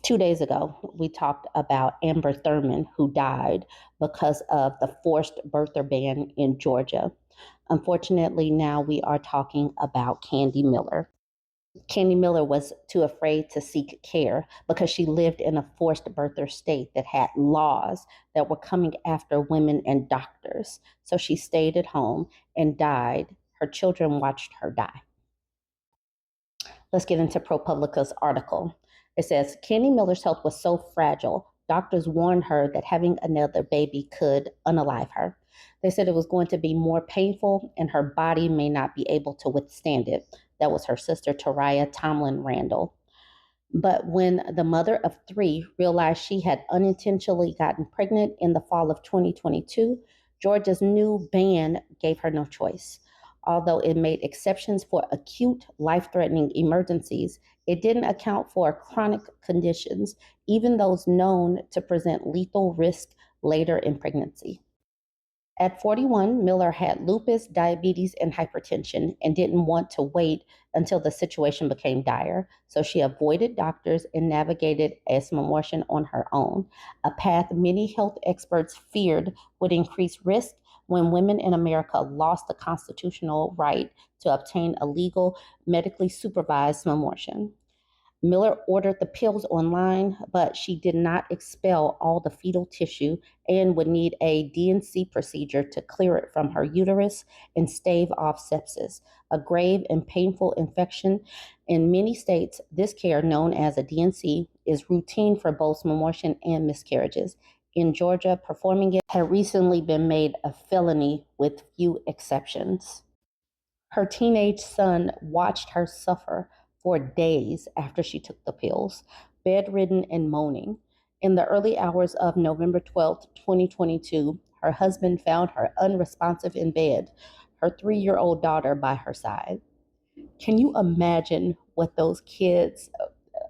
2 days ago, we talked about Amber Thurman, who died because of the forced birther ban in Georgia. Unfortunately, now we are talking about Candi Miller. Candi Miller was too afraid to seek care because she lived in a forced birther state that had laws that were coming after women and doctors. So she stayed at home and died. Her children watched her die. Let's get into ProPublica's article. It says Candi Miller's health was so fragile, doctors warned her that having another baby could unalive her. They said it was going to be more painful and her body may not be able to withstand it. That was her sister, Taraya Tomlin Randall. But when the mother of three realized she had unintentionally gotten pregnant in the fall of 2022, Georgia's new ban gave her no choice. Although it made exceptions for acute, life threatening emergencies, it didn't account for chronic conditions, even those known to present lethal risk later in pregnancy. At 41, Miller had lupus, diabetes, and hypertension and didn't want to wait until the situation became dire. So she avoided doctors and navigated a mammography on her own, a path many health experts feared would increase risk when women in America lost the constitutional right to obtain a legal, medically supervised mammography. Miller ordered the pills online, but she did not expel all the fetal tissue and would need a D&C procedure to clear it from her uterus and stave off sepsis, a grave and painful infection. In many states, this care, known as a D&C, is routine for both mammography and miscarriages. In Georgia, performing it had recently been made a felony with few exceptions. Her teenage son watched her suffer for days after she took the pills, bedridden and moaning. In the early hours of November 12th, 2022, her husband found her unresponsive in bed, her 3-year-old daughter by her side. Can you imagine what those kids,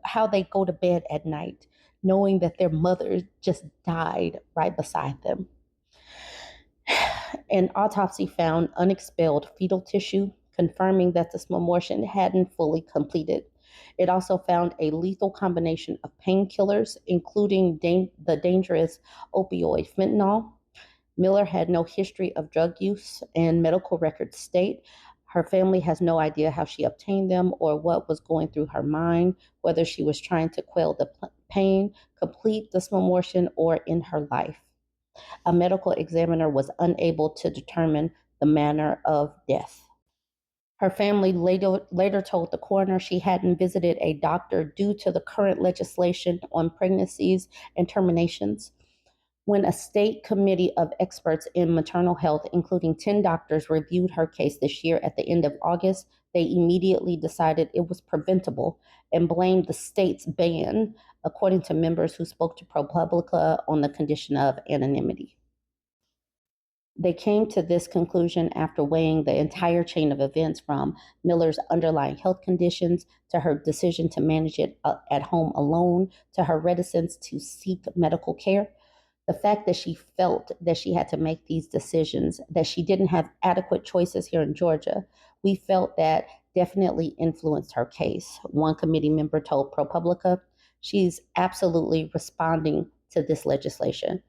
how they go to bed at night, knowing that their mother just died right beside them? An autopsy found unexpelled fetal tissue, confirming that the mammography hadn't fully completed. It also found a lethal combination of painkillers, including the dangerous opioid fentanyl. Miller had no history of drug use, and medical records state her family has no idea how she obtained them or what was going through her mind, whether she was trying to quell the pain, complete the mammography, or in her life. A medical examiner was unable to determine the manner of death. Her family later told the coroner she hadn't visited a doctor due to the current legislation on pregnancies and terminations. When a state committee of experts in maternal health, including 10 doctors, reviewed her case this year at the end of August, they immediately decided it was preventable and blamed the state's ban, according to members who spoke to ProPublica on the condition of anonymity. They came to this conclusion after weighing the entire chain of events from Miller's underlying health conditions to her decision to manage it at home alone to her reticence to seek medical care. The fact that she felt that she had to make these decisions, that she didn't have adequate choices here in Georgia, we felt that definitely influenced her case. One committee member told ProPublica, she's absolutely responding to this legislation.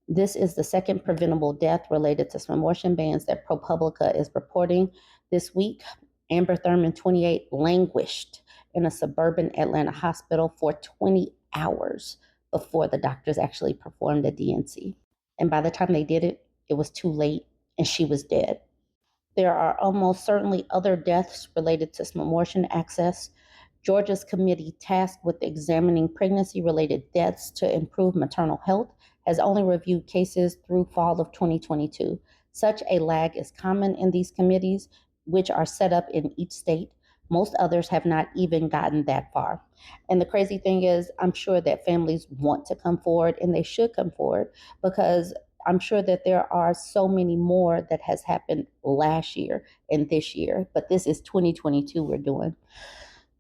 This is the second preventable death related to mammography bans that ProPublica is reporting this week. Amber Thurman, 28, languished in a suburban Atlanta hospital for 20 hours before the doctors actually performed a D&C. And by the time they did it, it was too late and she was dead. There are almost certainly other deaths related to mammography access. Georgia's committee tasked with examining pregnancy-related deaths to improve maternal health has only reviewed cases through fall of 2022. Such a lag is common in these committees, which are set up in each state. Most others have not even gotten that far. And the crazy thing is, I'm sure that families want to come forward and they should come forward because I'm sure that there are so many more that has happened last year and this year, but this is 2022 we're doing.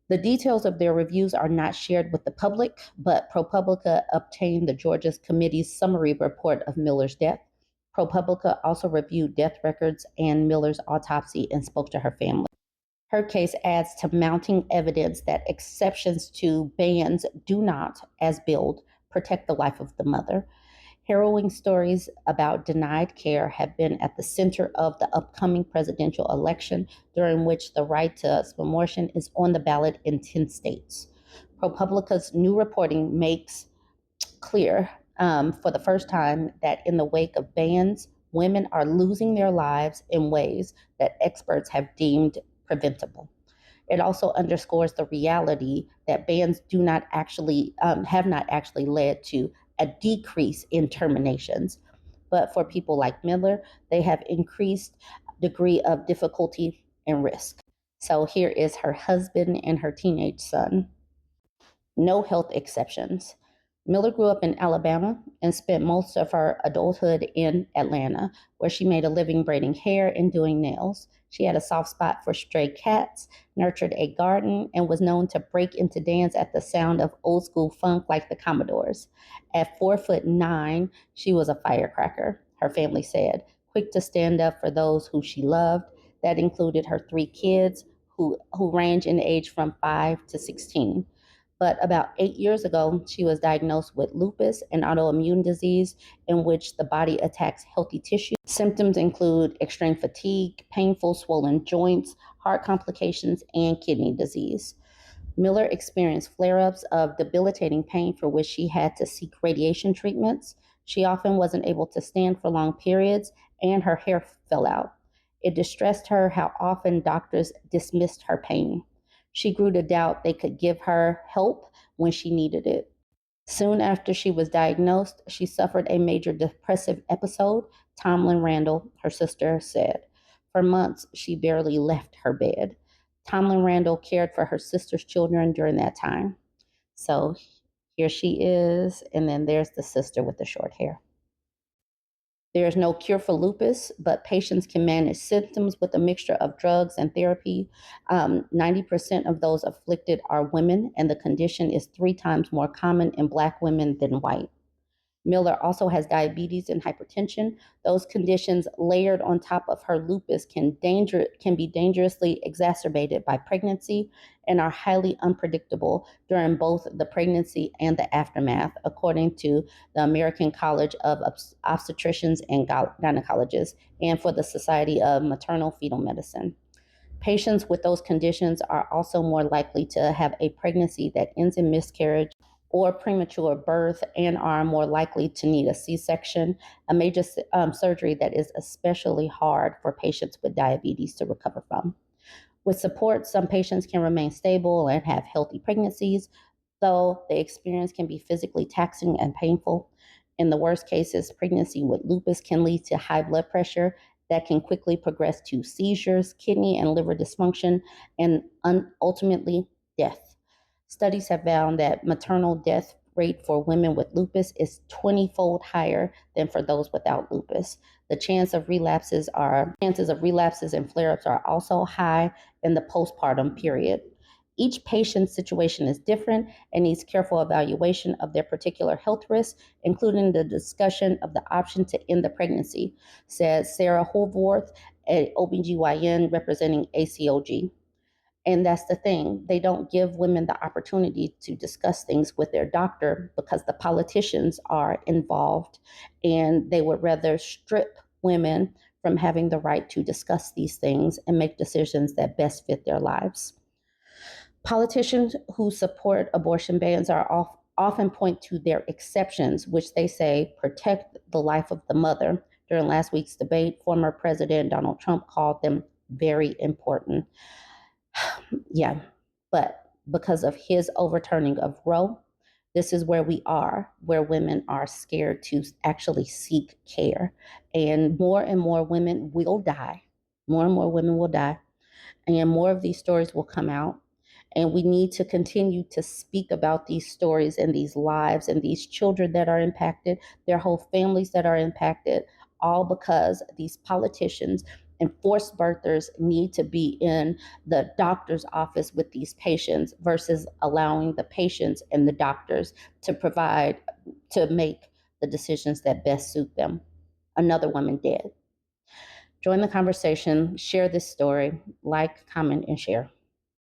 The details of their reviews are not shared with the public, but ProPublica obtained the Georgia's committee's summary report of Miller's death. ProPublica also reviewed death records and Miller's autopsy and spoke to her family. Her case adds to mounting evidence that exceptions to bans do not, as billed, protect the life of the mother. Harrowing stories about denied care have been at the center of the upcoming presidential election, during which the right to abortion is on the ballot in 10 states. ProPublica's new reporting makes clear for the first time that in the wake of bans, women are losing their lives in ways that experts have deemed preventable. It also underscores the reality that bans do not actually have not actually led to a decrease in terminations, but for people like Miller, they have increased degree of difficulty and risk. So here is her husband and her teenage son. No health exceptions. Miller grew up in Alabama and spent most of her adulthood in Atlanta, where she made a living braiding hair and doing nails. She had a soft spot for stray cats, nurtured a garden, and was known to break into dance at the sound of old school funk like the Commodores. At 4'9", she was a firecracker, her family said, quick to stand up for those who she loved. That included her 3 kids, who range in age from 5 to 16. But about 8 years ago, she was diagnosed with lupus, an autoimmune disease in which the body attacks healthy tissue. Symptoms include extreme fatigue, painful swollen joints, heart complications, and kidney disease. Miller experienced flare-ups of debilitating pain for which she had to seek radiation treatments. She often wasn't able to stand for long periods, and her hair fell out. It distressed her how often doctors dismissed her pain. She grew to doubt they could give her help when she needed it. Soon after she was diagnosed, she suffered a major depressive episode, Tomlin Randall, her sister, said. For months, she barely left her bed. Tomlin Randall cared for her sister's children during that time. So here she is, and then there's the sister with the short hair. There is no cure for lupus, but patients can manage symptoms with a mixture of drugs and therapy. 90% of those afflicted are women, and the condition is 3 times more common in Black women than white. Miller also has diabetes and hypertension. Those conditions layered on top of her lupus can be dangerously exacerbated by pregnancy and are highly unpredictable during both the pregnancy and the aftermath, according to the American College of Obstetricians and Gynecologists and for the Society of Maternal Fetal Medicine. Patients with those conditions are also more likely to have a pregnancy that ends in miscarriage or premature birth and are more likely to need a C-section, a major surgery that is especially hard for patients with diabetes to recover from. With support, some patients can remain stable and have healthy pregnancies, though the experience can be physically taxing and painful. In the worst cases, pregnancy with lupus can lead to high blood pressure that can quickly progress to seizures, kidney and liver dysfunction, and ultimately death. Studies have found that maternal death rate for women with lupus is 20-fold higher than for those without lupus. The chances of relapses and flare-ups are also high in the postpartum period. Each patient's situation is different and needs careful evaluation of their particular health risks, including the discussion of the option to end the pregnancy, says Sarah Holvorth, an OBGYN representing ACOG. And that's the thing. They don't give women the opportunity to discuss things with their doctor because the politicians are involved and they would rather strip women from having the right to discuss these things and make decisions that best fit their lives. Politicians who support abortion bans often point to their exceptions, which they say protect the life of the mother. During last week's debate, former President Donald Trump called them very important. Yeah, but because of his overturning of Roe, this is where we are, where women are scared to actually seek care. And more women will die. More and more women will die. And more of these stories will come out. And we need to continue to speak about these stories and these lives and these children that are impacted, their whole families that are impacted, all because these politicians and forced birthers need to be in the doctor's office with these patients versus allowing the patients and the doctors to make the decisions that best suit them. Another woman dead. Join the conversation, share this story, like, comment, and share.